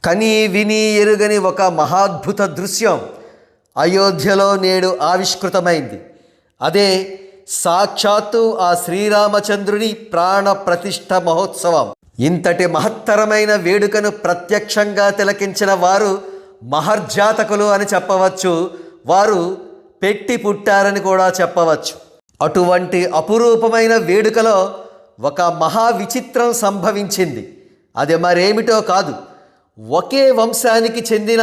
కని విని ఎరుగని ఒక మహాద్భుత దృశ్యం అయోధ్యలో నేడు ఆవిష్కృతమైంది. అదే సాక్షాత్తు ఆ శ్రీరామచంద్రుని ప్రాణ ప్రతిష్ఠ మహోత్సవం. ఇంతటి మహత్తరమైన వేడుకను ప్రత్యక్షంగా తిలకించిన వారు మహర్జాతకులు అని చెప్పవచ్చు. వారు పెట్టి పుట్టారని కూడా చెప్పవచ్చు. అటువంటి అపురూపమైన వేడుకలో ఒక మహా విచిత్రం సంభవించింది. అది మరేమిటో కాదు, ఒకే వంశానికి చెందిన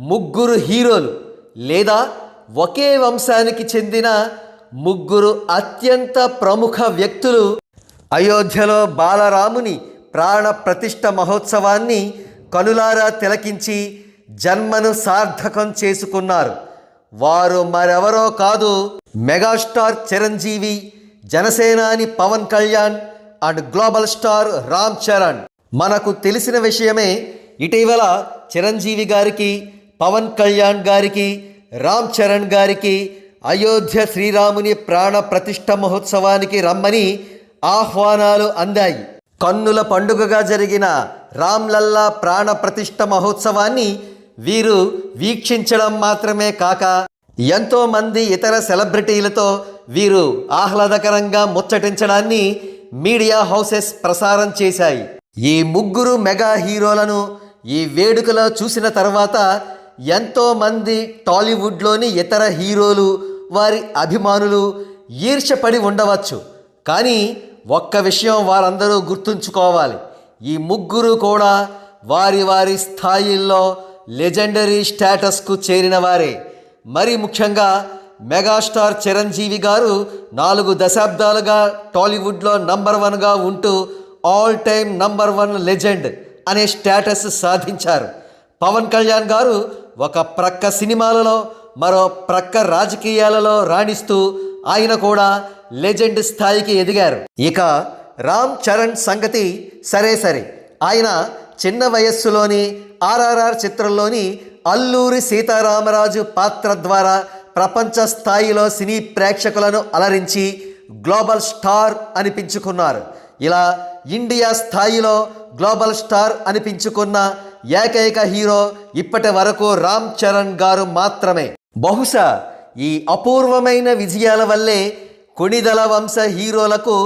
ముగ్గురు హీరోలు లేదా ఒకే వంశానికి చెందిన ముగ్గురు అత్యంత ప్రముఖ వ్యక్తులు అయోధ్యలో బాలరాముని ప్రాణ ప్రతిష్ఠ మహోత్సవాన్ని కనులారా తిలకించి జన్మను సార్థకం చేసుకున్నారు. వారు మరెవరో కాదు, మెగాస్టార్ చిరంజీవి, జనసేనాని Pawan Kalyan and global star Ram Charan. మనకు తెలిసిన విషయమే, ఇటీవల చిరంజీవి గారికి, పవన్ కళ్యాణ్ గారికి, రామ్ చరణ్ గారికి అయోధ్య శ్రీరాముని ప్రాణ ప్రతిష్ఠ మహోత్సవానికి రమ్మని ఆహ్వానాలు అందాయి. కన్నుల పండుగగా జరిగిన రామ్లల్లా ప్రాణ ప్రతిష్ఠ మహోత్సవాన్ని వీరు వీక్షించడం మాత్రమే కాక ఎంతోమంది ఇతర సెలబ్రిటీలతో వీరు ఆహ్లాదకరంగా ముచ్చటించడాన్ని మీడియా హౌసెస్ ప్రసారం చేశాయి. ఈ ముగ్గురు మెగా హీరోలను ఈ వేడుకలో చూసిన తర్వాత ఎంతోమంది టాలీవుడ్లోని ఇతర హీరోలు, వారి అభిమానులు ఈర్ష్యపడి ఉండవచ్చు. కానీ ఒక్క విషయం వారందరూ గుర్తుంచుకోవాలి, ఈ ముగ్గురు కూడా వారి వారి స్థాయిల్లో లెజెండరీ స్టేటస్కు చేరిన వారే. మరి ముఖ్యంగా మెగాస్టార్ చిరంజీవి గారు 4 దశాబ్దాలుగా టాలీవుడ్లో నంబర్ 1గా ఉంటూ ఆల్ టైమ్ నంబర్ 1 లెజెండ్ అనే స్టేటస్ సాధించారు. పవన్ కళ్యాణ్ గారు ఒక ప్రక్క సినిమాలలో, మరో ప్రక్క రాజకీయాలలో రాణిస్తూ ఆయన కూడా లెజెండ్ స్థాయికి ఎదిగారు. ఇక రామ్ చరణ్ సంగతి సరే, ఆయన చిన్న వయస్సులోని ఆర్ఆర్ఆర్ చిత్రంలోని అల్లూరి సీతారామరాజు పాత్ర ద్వారా ప్రపంచ స్థాయిలో సినీ ప్రేక్షకులను అలరించి గ్లోబల్ స్టార్ అనిపించుకున్నారు. ఇలా ఇండియా స్థాయిలో గ్లోబల్ స్టార్ అనిపించుకున్న ఏకైక హీరో ఇప్పటి వరకు రామ్ చరణ్ గారు మాత్రమే. బహుశా ఈ అపూర్వమైన విజయాల వల్లే కొణిదల వంశ హీరోలకు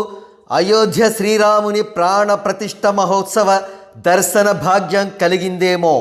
అయోధ్య శ్రీరాముని ప్రాణ ప్రతిష్ఠ మహోత్సవ దర్శన భాగ్యం కలిగిందేమో.